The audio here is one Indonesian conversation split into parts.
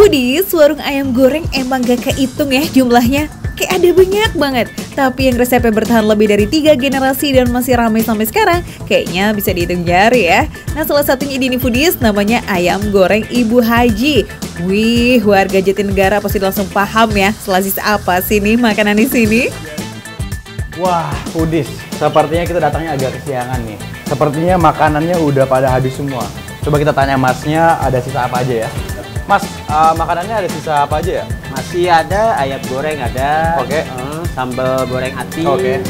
Foodies, warung ayam goreng emang gak kehitung ya jumlahnya. Kayak ada banyak banget. Tapi yang resepnya bertahan lebih dari 3 generasi dan masih ramai sampai sekarang, kayaknya bisa dihitung jari ya. Nah, salah satunya ini Foodies, namanya ayam goreng Ibu Haji. Wih, warga Jatinegara pasti langsung paham ya, selazis apa sih nih makanan di sini? Wah, Foodies, sepertinya kita datangnya agak kesiangan nih. Sepertinya makanannya udah pada habis semua. Coba kita tanya masnya ada sisa apa aja ya. Mas, makanannya ada sisa apa aja ya? Masih ada ayam goreng ada. Oke. Sambal goreng ati. Oke.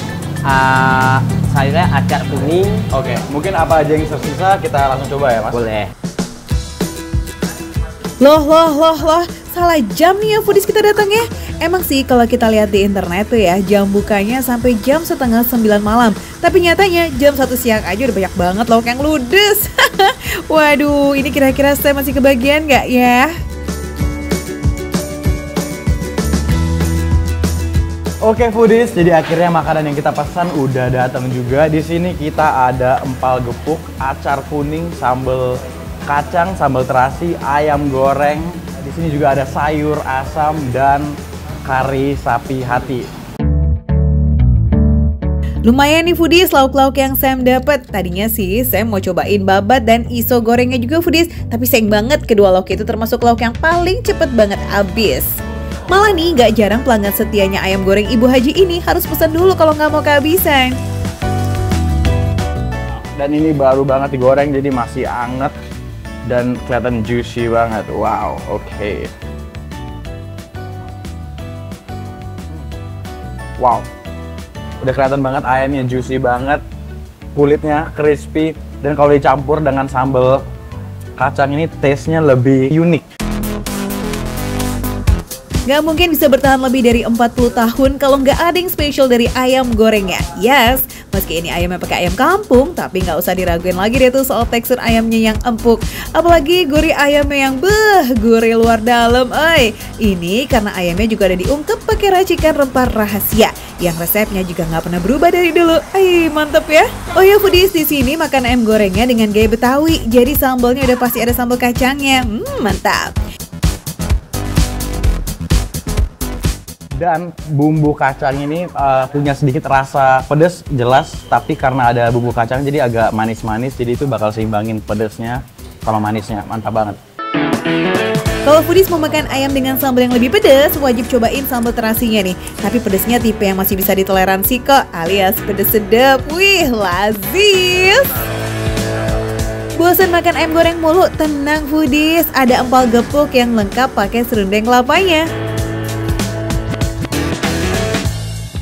Sayurnya acar kuning. Oke. Mungkin apa aja yang tersisa kita langsung coba ya, Mas? Boleh. Loh, salah jam nih ya Foodies kita datang ya. Emang sih kalau kita lihat di internet tuh ya, jam bukanya sampai jam setengah 9 malam. Tapi nyatanya jam 1 siang aja udah banyak banget lauk yang ludes. Waduh, ini kira-kira saya masih kebagian nggak ya? Oke Foodies, jadi akhirnya makanan yang kita pesan udah datang juga. Di sini kita ada empal gepuk, acar kuning, sambal kacang, sambal terasi, ayam goreng. Di sini juga ada sayur asam dan kari sapi hati. Lumayan nih Foodies lauk-lauk yang Sam dapat. Tadinya sih Sam mau cobain babat dan iso gorengnya juga Foodies, tapi sayang banget kedua lauk itu termasuk lauk yang paling cepet banget habis. Malah nih gak jarang pelanggan setianya ayam goreng Ibu Haji ini harus pesan dulu kalau nggak mau kehabisan. Dan ini baru banget digoreng jadi masih anget dan kelihatan juicy banget. Wow, oke. Wow. Udah kelihatan banget ayamnya juicy banget, kulitnya crispy, dan kalau dicampur dengan sambal kacang ini taste-nya lebih unik. Gak mungkin bisa bertahan lebih dari 40 tahun kalau nggak ada yang spesial dari ayam gorengnya. Yes, meski ini ayamnya pakai ayam kampung, tapi nggak usah diraguin lagi deh tuh soal tekstur ayamnya yang empuk. Apalagi gurih ayamnya yang gurih luar dalam. Ini karena ayamnya juga ada diungkep pakai racikan rempah rahasia yang resepnya juga nggak pernah berubah dari dulu. Mantep ya. Oh ya Foodies, di sini makan ayam gorengnya dengan gaya Betawi. Jadi sambalnya udah pasti ada sambal kacangnya. Mantap. Dan bumbu kacang ini punya sedikit rasa pedas jelas, tapi karena ada bumbu kacang jadi agak manis-manis, jadi itu bakal seimbangin pedasnya sama manisnya. Mantap banget. Kalau Foodies mau makan ayam dengan sambal yang lebih pedas, wajib cobain sambal terasinya nih. Tapi pedasnya tipe yang masih bisa ditoleransi kok, alias pedas sedap. Wih, lazis. Bosan makan ayam goreng mulu? Tenang Foodies, ada empal gepuk yang lengkap pakai serundeng kelapanya.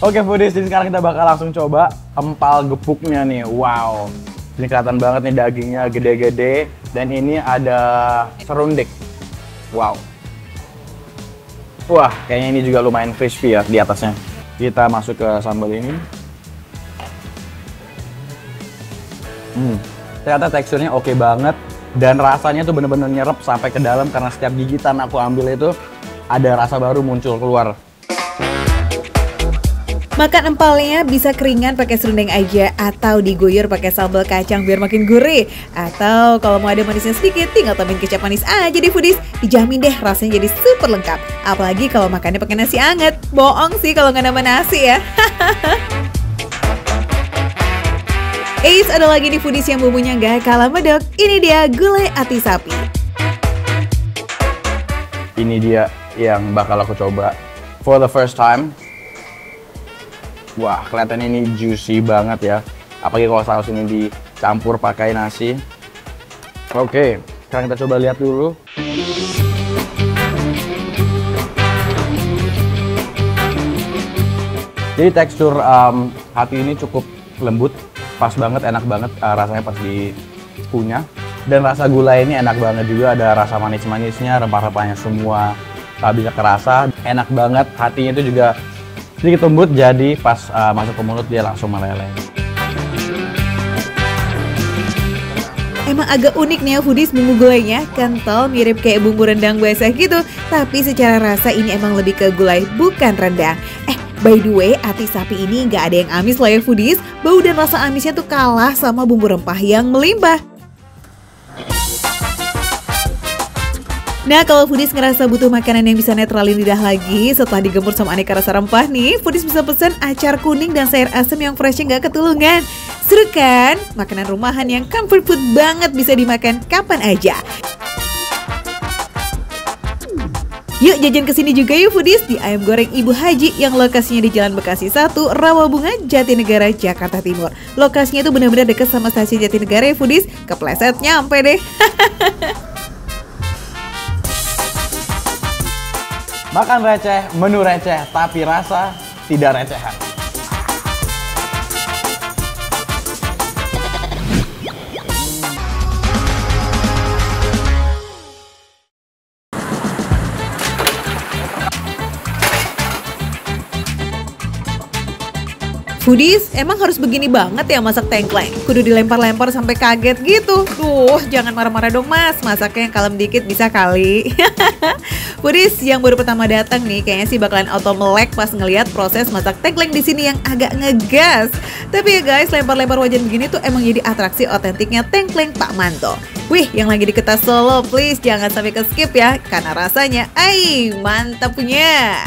Oke Foodies, jadi sekarang kita bakal langsung coba empal gepuknya nih. Wow, ini kelihatan banget nih dagingnya gede-gede. Dan ini ada serundeng. Wow. Wah, kayaknya ini juga lumayan crispy ya di atasnya. Kita masuk ke sambal ini. Ternyata teksturnya oke banget. Dan rasanya tuh bener-bener nyerep sampai ke dalam karena setiap gigitan aku ambil itu ada rasa baru muncul keluar. Makan empalnya bisa keringan pakai serundeng aja atau diguyur pakai sambal kacang biar makin gurih. Atau kalau mau ada manisnya sedikit, tinggal tambahin kecap manis aja deh Foodies. Dijamin deh rasanya jadi super lengkap. Apalagi kalau makannya pakai nasi anget. Bohong sih kalau nggak nambah nasi ya. Ada lagi nih Foodies yang bumbunya nggak kalah medok. Ini dia gulai ati sapi. Ini dia yang bakal aku coba for the first time. Wah, kelihatan ini juicy banget ya. Apalagi kalau saus ini dicampur pakai nasi. Oke, sekarang kita coba lihat dulu. Jadi tekstur hati ini cukup lembut, pas banget, enak banget rasanya pas dikunyah. Dan rasa gulai ini enak banget juga, ada rasa manis-manisnya, rempah-rempahnya semua bisa kerasa. Enak banget, hatinya itu juga sedikit lembut, jadi pas masuk ke mulut dia langsung meleleh. Emang agak unik nih ya Foodies bumbu gulainya, kental mirip kayak bumbu rendang biasa gitu. Tapi secara rasa ini emang lebih ke gulai, bukan rendang. By the way, ati sapi ini nggak ada yang amis loh ya Foodies. Bau dan rasa amisnya tuh kalah sama bumbu rempah yang melimpah. Nah, kalau foodies ngerasa butuh makanan yang bisa netralin lidah lagi setelah digempur sama aneka rasa rempah nih, foodies bisa pesan acar kuning dan sayur asem yang freshnya nggak ketulungan. Seru kan? Makanan rumahan yang comfort food banget bisa dimakan kapan aja. Yuk jajan kesini juga yuk foodies di Ayam Goreng Ibu Haji yang lokasinya di Jalan Bekasi 1, Rawabunga, Jatinegara, Jakarta Timur. Lokasinya tuh benar-benar dekat sama stasiun Jatinegara ya foodies, kepleset nyampe deh. Makan receh, menu receh, tapi rasa tidak recehan. Foodies, emang harus begini banget ya masak tengkleng? Kudu dilempar-lempar sampai kaget gitu. Duh, jangan marah-marah dong mas, masaknya yang kalem dikit bisa kali. Foodies yang baru pertama datang nih, kayaknya sih bakalan auto melek pas ngelihat proses masak tengkleng di sini yang agak ngegas. Tapi ya guys, lempar-lempar wajan begini tuh emang jadi atraksi otentiknya tengkleng Pak Manto. Wih, yang lagi di Kota Solo, please jangan sampai ke skip ya, karena rasanya, mantap punya.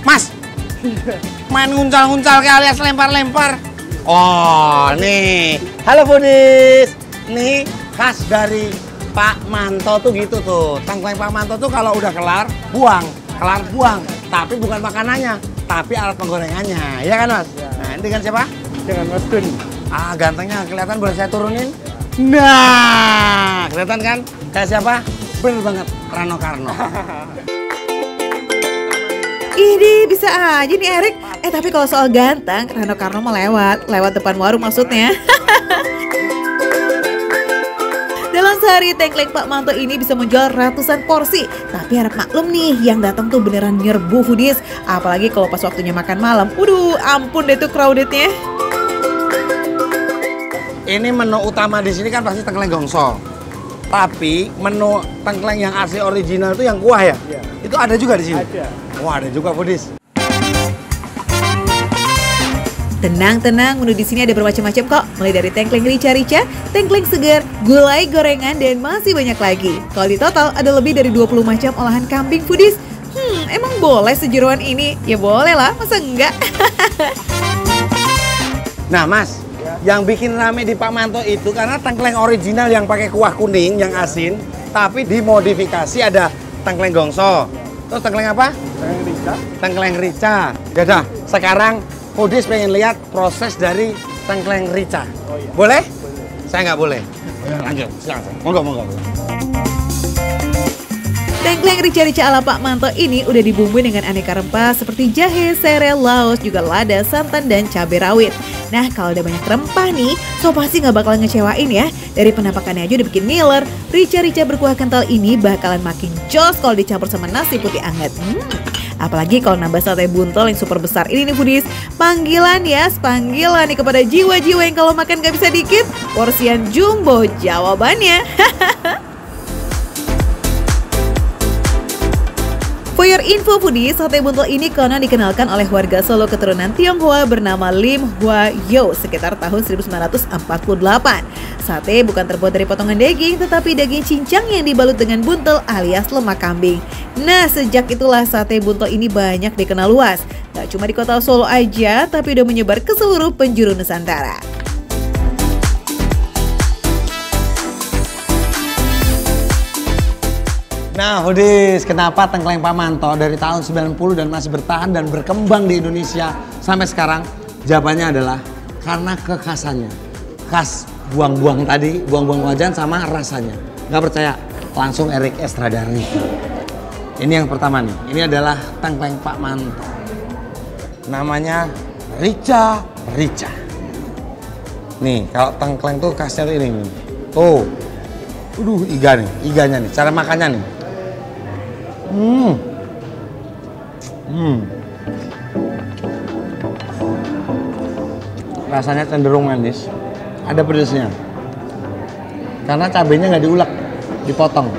Mas, main nguncal-nguncal kayak alias lempar-lempar. Oh, nih. Halo foodies. Nih khas dari Pak Manto tuh gitu tuh. Tengkleng Pak Manto tuh kalau udah kelar buang. Tapi bukan makanannya, tapi alat penggorengannya. Ya kan Mas? Ya. Nah, ini dengan siapa? Dengan Mas Gun. Ah, gantengnya kelihatan, boleh saya turunin? Nah, kelihatan kan? Kayak siapa? Bener banget, Rano Karno. Ini bisa aja nih Erik. Tapi kalau soal ganteng, Rano Karno mau lewat depan warung maksudnya. Dalam sehari tengkleng Pak Manto ini bisa menjual ratusan porsi. Tapi harap maklum nih, yang datang tuh beneran nyerbu foodies. Apalagi kalau pas waktunya makan malam. Waduh, ampun deh tuh crowdednya. Ini menu utama di sini kan pasti tengkleng gongso. Tapi menu tengkleng yang asli original itu yang kuah ya? Iya. Itu ada juga di sini? Ada. Wah, ada juga foodies. Tenang, menu di sini ada bermacam-macam kok. Mulai dari tengkleng rica-rica, tengkleng segar, gulai gorengan, dan masih banyak lagi. Kalau di total ada lebih dari 20 macam olahan kambing foodies. Emang boleh sejeroan ini? Ya boleh lah, masa enggak? Nah Mas, yang bikin rame di Pak Manto itu karena tengkleng original yang pakai kuah kuning, yang asin. Tapi dimodifikasi ada tengkleng gongso. Terus tengkleng apa? Tengkleng rica. Tengkleng rica. Yaudah, sekarang foodies pengen lihat proses dari tengkleng rica. Oh, iya. Boleh? Saya nggak boleh. Ya, lanjut, silakan. Monggo. Tengkleng rica-rica ala Pak Manto ini udah dibumbui dengan aneka rempah seperti jahe, serai, laos, juga lada, santan, dan cabai rawit. Nah, kalau udah banyak rempah nih, so pasti nggak bakalan ngecewain ya. Dari penampakannya aja udah bikin ngiler. Rica-rica berkuah kental ini bakalan makin jos kalau dicampur sama nasi putih anget. Apalagi kalau nambah sate buntel yang super besar ini nih foodies. Panggilan nih kepada jiwa-jiwa yang kalau makan gak bisa dikit. Porsian jumbo jawabannya. For your info foodies, sate buntel ini konon dikenalkan oleh warga Solo keturunan Tionghoa bernama Lim Hua Yo sekitar tahun 1948. Sate bukan terbuat dari potongan daging, tetapi daging cincang yang dibalut dengan buntel alias lemak kambing. Nah, sejak itulah sate buntel ini banyak dikenal luas. Gak cuma di kota Solo aja, tapi udah menyebar ke seluruh penjuru Nusantara. Nah, foodies, kenapa tengkleng Pak Manto dari tahun 90 dan masih bertahan dan berkembang di Indonesia sampai sekarang? Jawabannya adalah karena kekhasannya. Khas buang-buang tadi, buang-buang wajan sama rasanya. Nggak percaya? Langsung Erik Estradari. Ini yang pertama nih, ini adalah tengkleng Pak Manto. Namanya Rica. Nih, kalau tengkleng tuh khasnya tuh ini nih. Tuh, iganya nih, cara makannya nih. Rasanya cenderung manis, ada pedesnya. Karena cabenya nggak diulek, dipotong,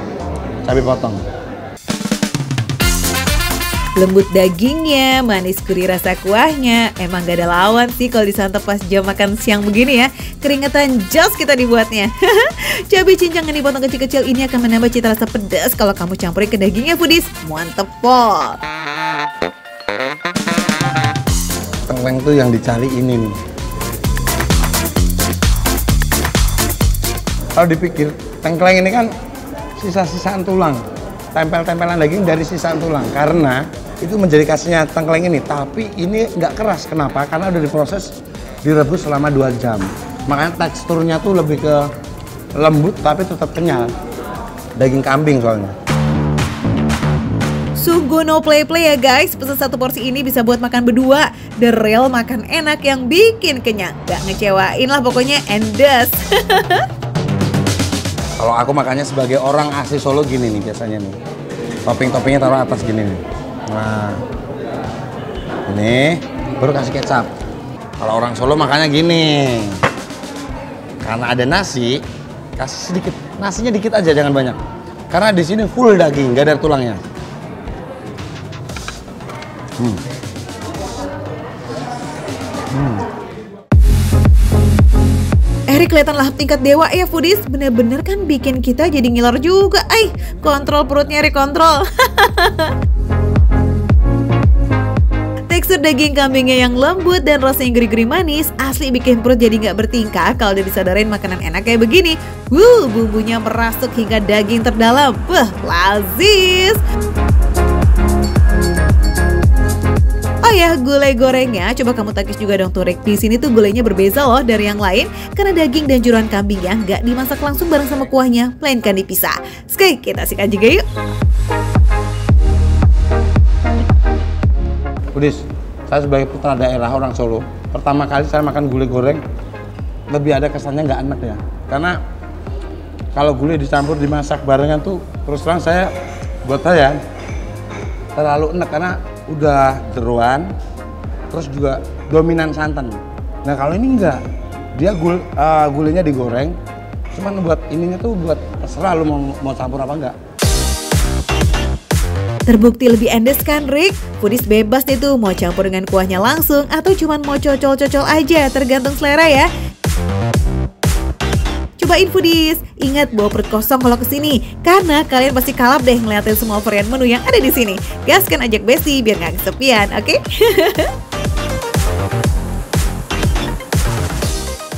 cabai potong. Lembut dagingnya, manis gurih rasa kuahnya. Emang gak ada lawan sih kalau disantap pas jam makan siang begini ya. Keringetan jos kita dibuatnya. Cabai cincang yang dipotong kecil-kecil ini akan menambah cita rasa pedas kalau kamu campurin ke dagingnya foodies. Mantep pol. Tengkleng tuh yang dicari ini nih. Kalau dipikir, tengkleng ini kan sisa-sisaan tulang. Tempel-tempelan daging dari sisaan tulang. Karena itu menjadi khasnya tengkleng ini, tapi ini nggak keras. Kenapa? Karena udah diproses, direbus selama 2 jam. Makanya teksturnya tuh lebih ke lembut tapi tetap kenyal. Daging kambing soalnya. Sungguh no play-play ya guys. Pesan 1 porsi ini bisa buat makan berdua. The real makan enak yang bikin kenyang. Gak ngecewain lah pokoknya, endes. Kalau aku makannya sebagai orang asli Solo gini nih biasanya nih. Topping-toppingnya taruh atas gini nih. Nah, ini baru kasih kecap. Kalau orang Solo makannya gini. Karena ada nasi, kasih sedikit. Nasinya dikit aja, jangan banyak. Karena di sini full daging, nggak ada tulangnya. Erik kelihatan lahap tingkat dewa ya foodies. Bener-bener kan bikin kita jadi ngiler juga. Kontrol perutnya Erik, kontrol. Tekstur daging kambingnya yang lembut dan rasanya gurih-gurih manis asli bikin perut jadi nggak bertingkah kalau udah disadarin makanan enak kayak begini. Bumbunya merasuk hingga daging terdalam. Wah, lazis. Oh ya, gulai gorengnya coba kamu takis juga dong tuh Rick. Di sini tuh gulainya berbeza loh dari yang lain karena daging dan jeroan kambingnya nggak dimasak langsung bareng sama kuahnya, melainkan dipisah. Sekali kita sikat juga yuk. Foodies, saya sebagai putra daerah orang Solo, pertama kali saya makan gulai goreng lebih ada kesannya nggak enak ya. Karena kalau gulai dicampur dimasak barengan tuh terus terang buat saya terlalu enak karena udah jeroan, terus juga dominan santan. Nah kalau ini enggak, dia gulainya digoreng, cuman buat ininya tuh buat terserah lu mau campur apa enggak. Terbukti lebih endes kan Rick? Foodies bebas deh tuh mau campur dengan kuahnya langsung atau cuman mau cocol-cocol aja, tergantung selera ya. Cobain foodies, ingat bawa perut kosong kalau kesini karena kalian pasti kalap deh ngeliatin semua varian menu yang ada di sini. Gaskan ajak Besti biar nggak kesepian, oke?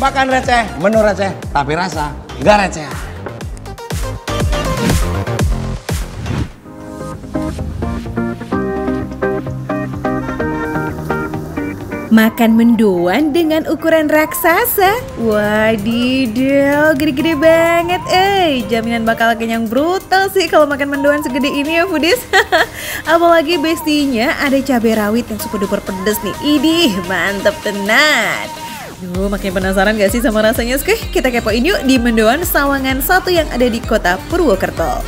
Makan receh, menu receh, tapi rasa nggak receh. Makan mendoan dengan ukuran raksasa. Wadidaw, gede-gede banget. Jaminan bakal kenyang brutal sih kalau makan mendoan segede ini ya foodies. Apalagi bestinya ada cabai rawit yang super duper pedes nih. Idih, mantep tenan. Duh, makin penasaran gak sih sama rasanya? Oke, kita kepoin yuk di Mendoan Sawangan 1 yang ada di kota Purwokerto.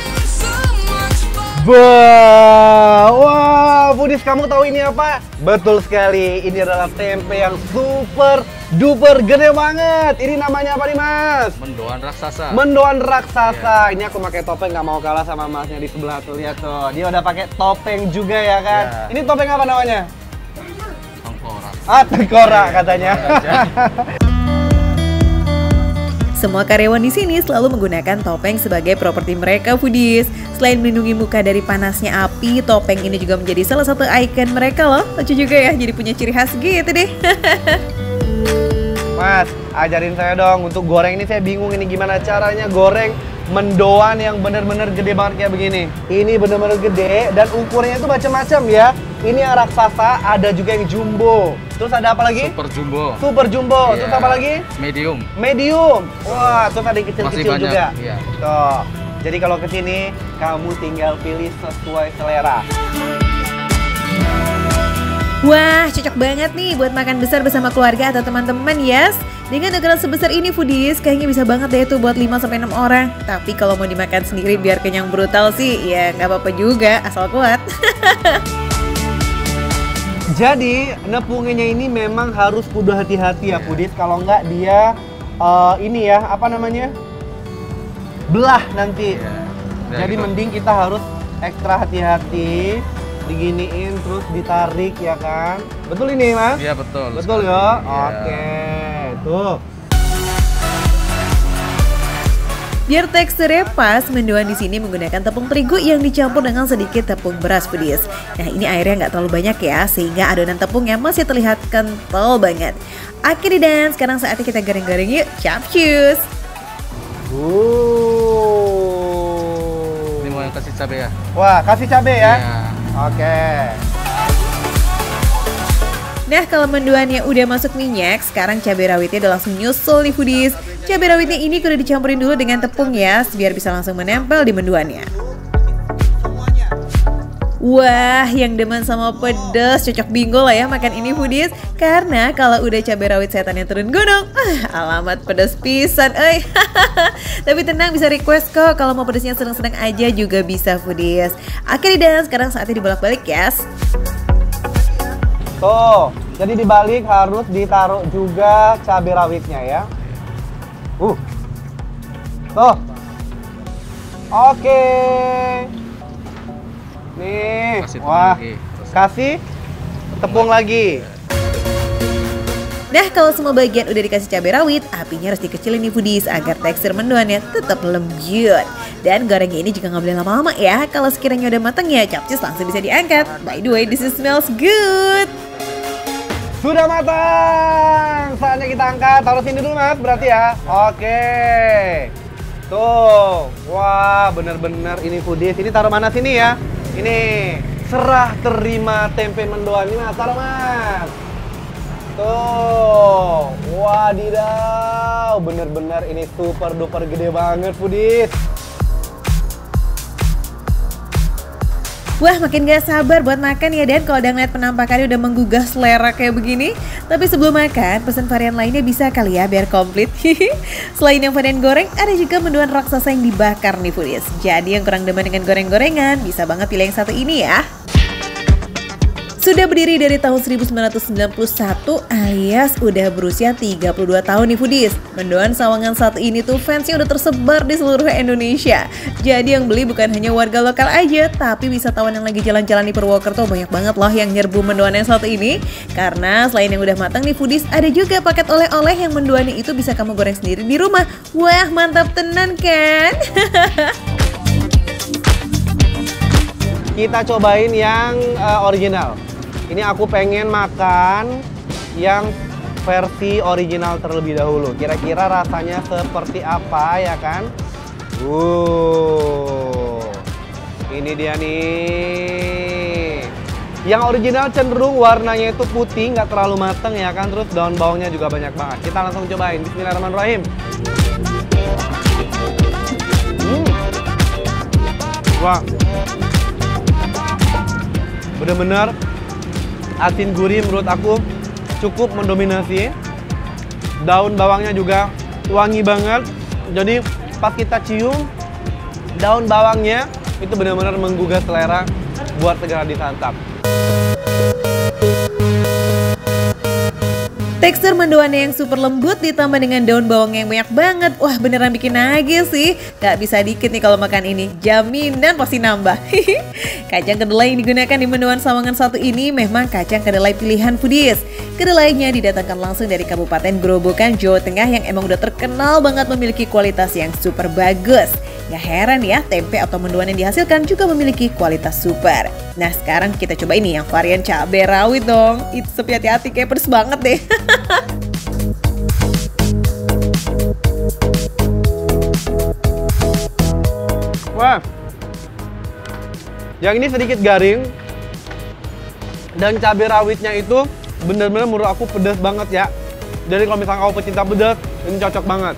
Wah, foodies, kamu tahu ini apa? Betul sekali, ini adalah tempe yang super duper gede banget. Ini namanya apa nih Mas? Mendoan raksasa. Mendoan raksasa. Ini aku pakai topeng, nggak mau kalah sama Masnya di sebelah tuh, lihat tuh. Dia udah pakai topeng juga ya kan? Ini topeng apa namanya? Tengkorak. Tengkorak katanya. Semua karyawan di sini selalu menggunakan topeng sebagai properti mereka foodies. Selain melindungi muka dari panasnya api, topeng ini juga menjadi salah satu ikon mereka loh. Lucu juga ya, jadi punya ciri khas gitu deh. Mas, ajarin saya dong untuk goreng ini. Saya bingung ini gimana caranya goreng mendoan yang bener-bener gede banget kayak begini. Ini bener-bener gede dan ukurannya itu macam-macam ya. Ini yang raksasa, ada juga yang jumbo. Terus ada apa lagi? Super jumbo. Super jumbo. Iya. Terus apa lagi? Medium. Medium. Wah, terus ada yang kecil-kecil juga. Iya. Tuh. Jadi kalau kesini, kamu tinggal pilih sesuai selera. Wah, cocok banget nih buat makan besar bersama keluarga atau teman-teman, yes. Dengan ukuran sebesar ini foodies, kayaknya bisa banget deh tuh buat 5-6 orang. Tapi kalau mau dimakan sendiri biar kenyang brutal sih, ya nggak apa-apa juga, asal kuat. Jadi, nepunginnya ini memang harus kudu hati-hati ya foodies. Kalau nggak dia, ini ya, apa namanya? Belah nanti. Jadi mending kita harus ekstra hati-hati. diginiin terus ditarik ya kan? Betul ini Mas? Iya betul. Betul sekali. ya? Iya. Oke, tuh. Biar teksturnya pas, mendoan di sini menggunakan tepung terigu yang dicampur dengan sedikit tepung beras pedis. Nah ini airnya nggak terlalu banyak ya, sehingga adonan tepungnya masih terlihat kental banget. Oke deh dan sekarang saatnya kita goreng-goreng yuk, capcus. Ini mau yang kasih cabai ya? Wah, kasih cabai ya? Iya. Oke. Nah kalau mendoannya udah masuk minyak, sekarang cabai rawitnya udah langsung nyusul nih foodies. Cabai rawitnya ini kudu dicampurin dulu dengan tepung ya, biar bisa langsung menempel di mendoannya. Wah, yang demen sama pedas cocok bingo lah ya makan ini foodies. Karena kalau udah cabai rawit setannya turun gunung, alamat pedas pisan, Tapi tenang, bisa request kok, kalau mau pedasnya sedang-sedang aja juga bisa foodies. Oke dan sekarang saatnya dibolak-balik yes. Tuh, jadi dibalik harus ditaruh juga cabai rawitnya ya. Tuh. Oke. Nih, Kasih tepung wah. lagi. Kasih tepung lagi. Nah kalau semua bagian udah dikasih cabai rawit, apinya harus dikecilin nih foodies agar tekstur mendoannya tetap lembut. Dan gorengnya ini juga nggak boleh lama-lama ya. Kalau sekiranya udah matang ya capcus langsung bisa diangkat. By the way, this smells good. Sudah matang. Saatnya kita angkat. Taruh sini dulu Mas, berarti ya. Oke. Tuh. Wah, bener-bener ini foodies. Ini taruh mana sini ya? Ini serah terima tempe mendoan ini Mas. Taruh Mas. Tuh. Wadidaw. Bener-bener ini super duper gede banget foodies. Wah makin gak sabar buat makan ya Dan kalau udah ngeliat penampakannya udah menggugah selera kayak begini. Tapi sebelum makan, pesan varian lainnya bisa kali ya biar komplit. Selain yang varian goreng, ada juga mendoan raksasa yang dibakar nih foodies. Jadi yang kurang demen dengan goreng-gorengan, bisa banget pilih yang satu ini ya. Sudah berdiri dari tahun 1991 alias udah berusia 32 tahun nih foodies. Mendoan Sawangan satu ini tuh fansnya udah tersebar di seluruh Indonesia. Jadi yang beli bukan hanya warga lokal aja, tapi wisatawan yang lagi jalan-jalan di Purwokerto banyak banget loh yang nyerbu mendoan yang satu ini. Karena selain yang udah matang nih foodies, ada juga paket oleh-oleh yang mendoannya itu bisa kamu goreng sendiri di rumah. Wah mantap tenan kan? Kita cobain yang original. Ini aku pengen makan yang versi original terlebih dahulu. Kira-kira rasanya seperti apa ya kan? Ini dia nih. Yang original cenderung warnanya itu putih, nggak terlalu mateng ya kan? Terus daun bawangnya juga banyak banget. Kita langsung cobain. Bismillahirrahmanirrahim. Wah. Bener-bener asin gurih menurut aku cukup mendominasi. Daun bawangnya juga wangi banget. Jadi pas kita cium daun bawangnya itu benar-benar menggugah selera buat segera disantap. Tekstur mendoannya yang super lembut ditambah dengan daun bawang yang banyak banget. Wah beneran bikin nagih sih. Gak bisa dikit nih kalau makan ini. Jaminan pasti nambah. Kacang kedelai yang digunakan di mendoan Sawangan satu ini memang kacang kedelai pilihan foodies. Kedelainya didatangkan langsung dari Kabupaten Grobogan, Jawa Tengah yang emang udah terkenal banget memiliki kualitas yang super bagus. Gak heran ya, tempe atau mendoan yang dihasilkan juga memiliki kualitas super. Nah sekarang kita coba ini yang varian cabai rawit dong. Itu sepi hati-hati kayak pedes banget deh. Wah, yang ini sedikit garing dan cabai rawitnya itu bener-bener menurut aku pedas banget ya. Jadi kalau misalnya kamu pecinta pedas, ini cocok banget.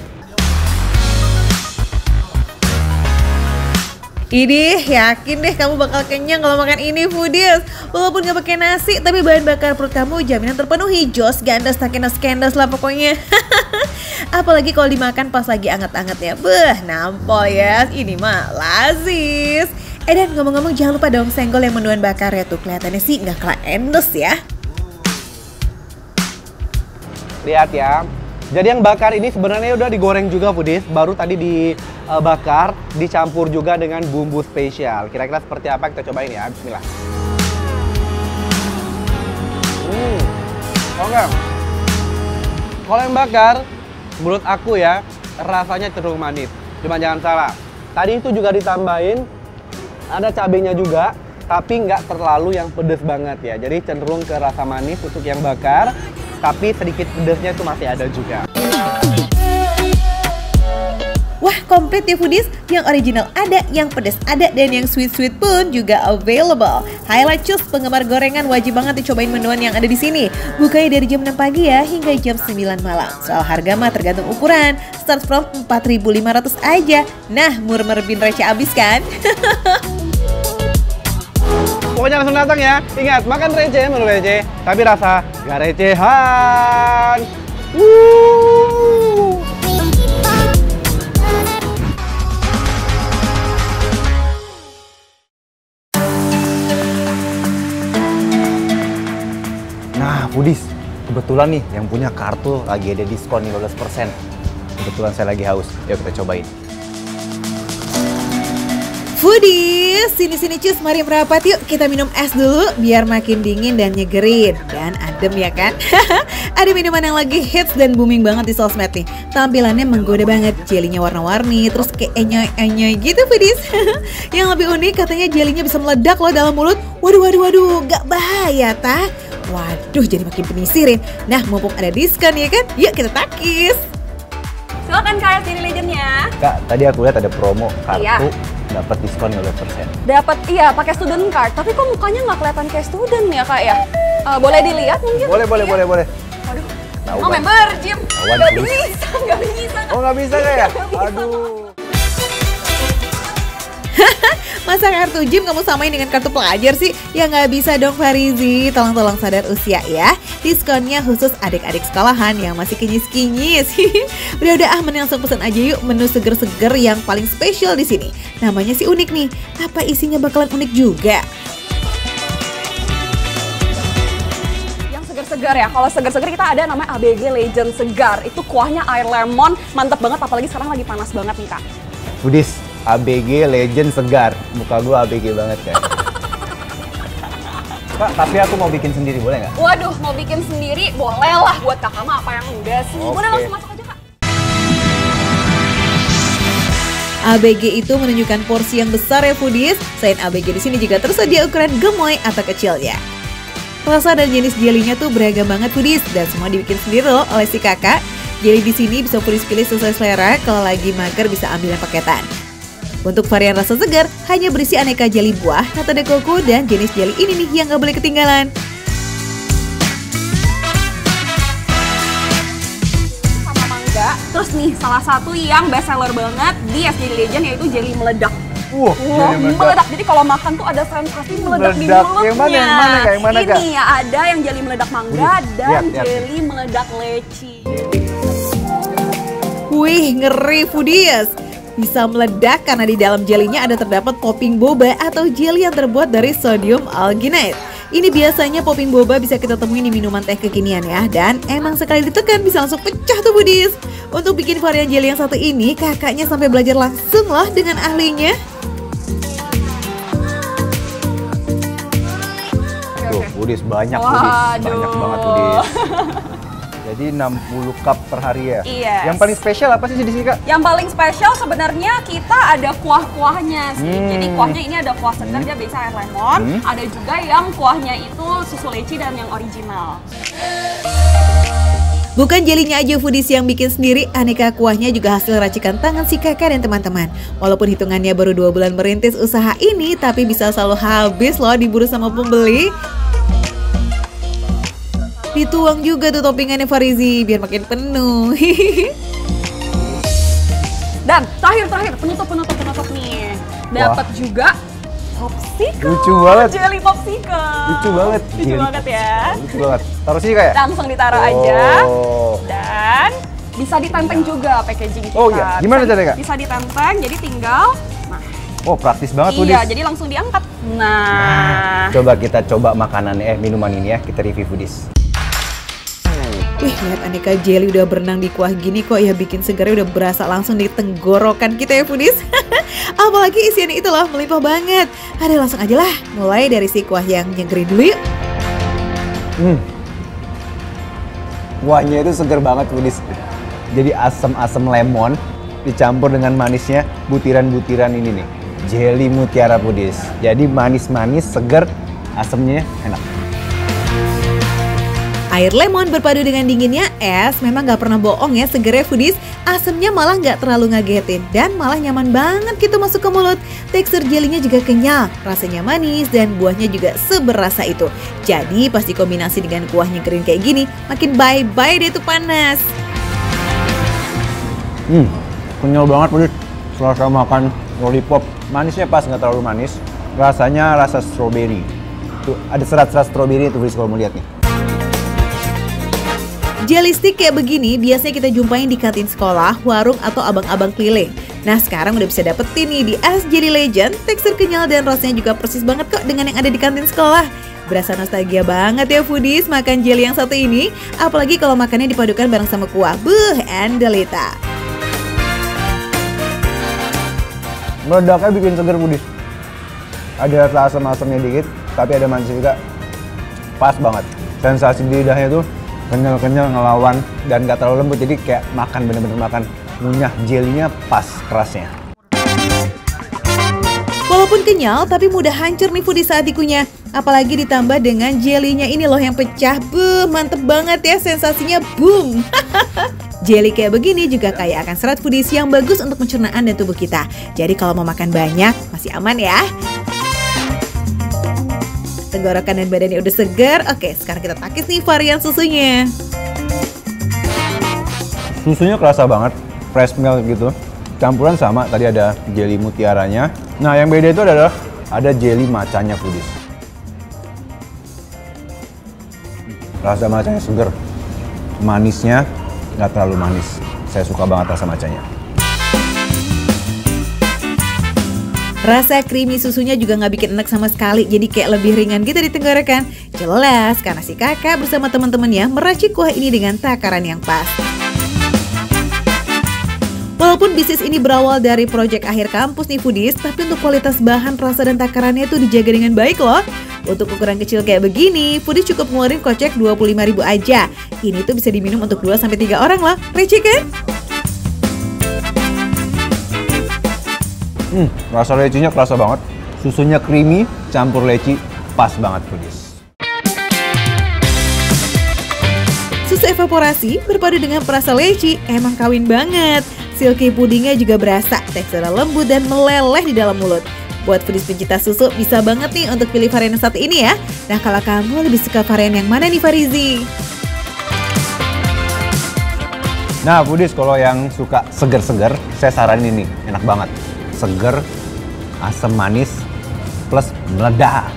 Ini yakin deh kamu bakal kenyang kalau makan ini foodies. Walaupun gak pakai nasi, tapi bahan bakar perut kamu jaminan terpenuhi. Jos, gandas, takenas, kendas lah pokoknya. Apalagi kalau dimakan pas lagi anget-angetnya. Beuh, nampol ya. Ini mah lazis. Dan ngomong-ngomong jangan lupa dong senggol yang mendoan bakar ya tuh. Kelihatannya sih nggak kalah endes ya. Lihat ya. Jadi yang bakar ini sebenarnya udah digoreng juga foodies, baru tadi dibakar, dicampur juga dengan bumbu spesial. Kira-kira seperti apa kita cobain ya, bismillah. Oke. Kalau yang bakar, menurut aku ya, rasanya cenderung manis. Cuma jangan salah, tadi itu juga ditambahin ada cabenya juga, tapi nggak terlalu yang pedes banget ya. Jadi cenderung ke rasa manis untuk yang bakar, tapi sedikit pedesnya itu masih ada juga. Wah, komplit ya foodies, yang original ada, yang pedas ada, dan yang sweet-sweet pun juga available. Highlight Cus, penggemar gorengan wajib banget dicobain menuan yang ada di sini. Bukanya dari jam 6 pagi ya, hingga jam 9 malam. Soal harga mah tergantung ukuran, start from 4.500 aja. Nah, murmer bin receh abis kan? Pokoknya langsung datang ya. Ingat, makan receh, menu receh, tapi rasa gak recehan. Nah, foodies, kebetulan nih yang punya kartu lagi ada diskon 15%. Kebetulan saya lagi haus. Yuk kita cobain. Foodies, sini-sini Cus, mari merapat yuk. Kita minum es dulu biar makin dingin dan nyegerin. Dan adem ya kan? Ada minuman yang lagi hits dan booming banget di sosmed nih. Tampilannya menggoda banget, jelinya warna-warni, terus kayak enyoy-enyoy gitu foodies. Yang lebih unik katanya jelinya bisa meledak loh dalam mulut. Waduh, gak bahaya tah? Waduh, jadi makin penisirin. Nah, mumpung ada diskon ya kan? Yuk kita takis. Silakan Kak, jadi legendnya. Kak, tadi aku lihat ada promo kartu Iya. dapat diskon 15%. Dapat, iya, pakai student card. Tapi kok mukanya nggak kelihatan kayak student ya Kak ya? Boleh dilihat mungkin? Boleh. Aduh. Nah, Oh, member gym. Tawan, Nggak please. bisa, nggak bisa. Oh, nggak bisa kayak? Aduh. Masa kartu gym kamu samain dengan kartu pelajar sih? Ya nggak bisa dong Farizi, tolong sadar usia ya. Diskonnya khusus adik-adik sekolahan yang masih kinyis-kinyis. Udah mending langsung pesan aja yuk menu seger-seger yang paling spesial di sini. Namanya sih unik nih, apa isinya bakalan unik juga? Yang segar-segar ya, kalau segar-segar kita ada namanya ABG Legend Segar. Itu kuahnya air lemon, mantep banget apalagi sekarang lagi panas banget nih Kak. Foodies, ABG Legend Segar. Muka gua ABG banget kan. Kak, tapi aku mau bikin sendiri, boleh nggak? Waduh, mau bikin sendiri boleh lah, buat kakak mah apa yang enggak sih. Oke. Boleh langsung masuk aja Kak. ABG itu menunjukkan porsi yang besar ya foodies. Selain ABG di sini juga tersedia ukuran gemoy atau kecilnya. Rasa dan jenis jelinya tuh beragam banget foodies dan semua dibikin sendiri loh oleh si kakak. Jeli di sini bisa foodies pilih sesuai selera, kalau lagi mager bisa ambil yang paketan. Untuk varian rasa segar, hanya berisi aneka jeli buah, nata de coco, dan jenis jeli ini nih yang gak boleh ketinggalan. Sama mangga. Terus nih, salah satu yang best seller banget di SJD Legend yaitu jeli meledak. Wah, Wah, meledak. Jadi kalau makan tuh ada sensasi meledak di Meledak. mulutnya. Yang mana, Kak? Yang mana, Kak? Ini ya, ada yang jeli meledak mangga dan lihat. jeli meledak leci. Wih, ngeri foodies. Bisa meledak karena di dalam jelinya ada terdapat popping boba atau jeli yang terbuat dari sodium alginate. Ini biasanya popping boba bisa kita temuin di minuman teh kekinian ya. Dan emang sekali ditekan bisa langsung pecah tuh foodies. Untuk bikin varian jeli yang satu ini, kakaknya sampai belajar langsung loh dengan ahlinya. Tuh, foodies banyak Waduh. foodies. Banyak banget foodies. Jadi 60 cup per hari ya? Yes. Yang paling spesial apa sih di sini, Kak? Yang paling spesial sebenarnya kita ada kuah-kuahnya sih. Jadi kuahnya ini ada kuah segar, dia biasa air lemon. Ada juga yang kuahnya itu susu leci dan yang original. Bukan jelinya aja foodies yang bikin sendiri, aneka kuahnya juga hasil racikan tangan si kakak dan teman-teman. Walaupun hitungannya baru 2 bulan merintis usaha ini, tapi bisa selalu habis loh diburu sama pembeli. Dituang juga tuh toppingannya Farizi biar makin penuh. Dan terakhir penutup nih. Dapat juga popsicle. Lucu banget. Jelly popsicle. Lucu banget. Lucu Jelly banget ya. Lucu banget. Taruh sini, Kak ya? Langsung ditaruh aja. Oh. Dan bisa ditenteng juga packaging kita. Oh iya, gimana caranya, Kak? Bisa ditenteng, jadi tinggal. Nah, Oh, praktis banget foodies. iya, jadi langsung diangkat. Nah, Coba kita coba makanannya, minuman ini ya, kita review foodies. Wih, lihat aneka jelly udah berenang di kuah gini kok ya, bikin segarnya udah berasa langsung di tenggorokan kita ya foodies. Apalagi isiannya itu loh melimpah banget. Ada langsung aja lah, mulai dari si kuah yang nyegerin dulu yuk. Kuahnya itu seger banget Foodies. Jadi asam-asam lemon dicampur dengan manisnya butiran-butiran ini nih. Jelly mutiara Foodies. Jadi manis-manis, seger, asamnya enak. Air lemon berpadu dengan dinginnya es memang gak pernah bohong ya segernya Foodies. Asamnya malah gak terlalu ngagetin dan malah nyaman banget gitu masuk ke mulut. Tekstur jelinya juga kenyal, rasanya manis dan buahnya juga seberasa itu. Jadi pas dikombinasi dengan kuahnya kering kayak gini, makin bye-bye deh tuh panas. Kenyal banget Foodies. Setelah makan lollipop, manisnya pas, nggak terlalu manis. Rasanya rasa strawberry. Tuh ada serat-serat strawberry itu Foodies kalau mau lihat nih. Jelly stick kayak begini biasanya kita jumpain di kantin sekolah, warung, atau abang-abang keliling. Nah sekarang udah bisa dapetin nih di Es Jelly Legend. Tekstur kenyal dan rasanya juga persis banget kok dengan yang ada di kantin sekolah. Berasa nostalgia banget ya Foodies makan jelly yang satu ini. Apalagi kalau makannya dipadukan bareng sama kuah. Endelita. Meledaknya bikin seger Foodies. Ada rasa asam-asamnya dikit, tapi ada manisnya juga. Pas banget. Sensasi di lidahnya tuh kenyal-kenyal ngelawan dan gak terlalu lembut, jadi kayak makan bener-bener makan ngunyah jelinya pas kerasnya. Walaupun kenyal tapi mudah hancur nih Foodies saat dikunyah. Apalagi ditambah dengan jelinya ini loh yang pecah. Mantep banget ya sensasinya, boom. Jelly kayak begini juga kaya akan serat Foodies yang bagus untuk pencernaan dan tubuh kita. Jadi kalau mau makan banyak masih aman ya. Tenggorokan dan badannya udah segar. Oke, sekarang kita takis nih varian susunya. Susunya kerasa banget, fresh milk gitu. Campuran sama, tadi ada jelly mutiaranya. Nah, yang beda itu adalah ada jelly macanya Foodies. Rasa macanya seger. Manisnya nggak terlalu manis. Saya suka banget rasa macanya. Rasa creamy susunya juga nggak bikin enak sama sekali, jadi kayak lebih ringan gitu di tenggorokan. Jelas karena si kakak bersama teman-temannya meracik kuah ini dengan takaran yang pas. Walaupun bisnis ini berawal dari proyek akhir kampus nih Foodies, tapi untuk kualitas bahan, rasa, dan takarannya tuh dijaga dengan baik loh. Untuk ukuran kecil kayak begini, Foodies cukup ngeluarin kocek 25.000 aja. Ini tuh bisa diminum untuk 2-3 orang loh, receh kan? Rasa lecinya kerasa banget. Susunya creamy, campur leci, pas banget Foodies. Susu evaporasi berpadu dengan perasa leci, emang kawin banget. Silky pudingnya juga berasa, teksturnya lembut dan meleleh di dalam mulut. Buat Foodies pencinta susu, bisa banget nih untuk pilih varian yang satu ini ya. Nah kalau kamu lebih suka varian yang mana nih Farizi? Nah Foodies, kalau yang suka seger-seger, saya saranin ini, enak banget. Seger, asam manis, plus meledak.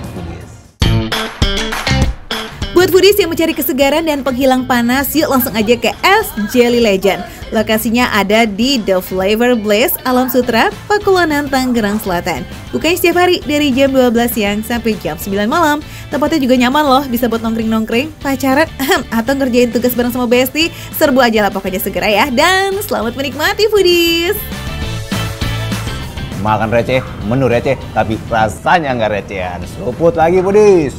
Buat Foodies yang mencari kesegaran dan penghilang panas, yuk langsung aja ke Es Jelly Legend. Lokasinya ada di The Flavor Blaze, Alam Sutra, Pakulonan, Tangerang Selatan. Bukanya setiap hari dari jam 12 siang sampai jam 9 malam. Tempatnya juga nyaman loh, bisa buat nongkring-nongkring, pacaran, atau ngerjain tugas bareng sama bestie. Serbu aja lah pokoknya segera ya. Dan selamat menikmati Foodies! Makan receh, menu receh, tapi rasanya nggak recehan. Seruput lagi Foodies.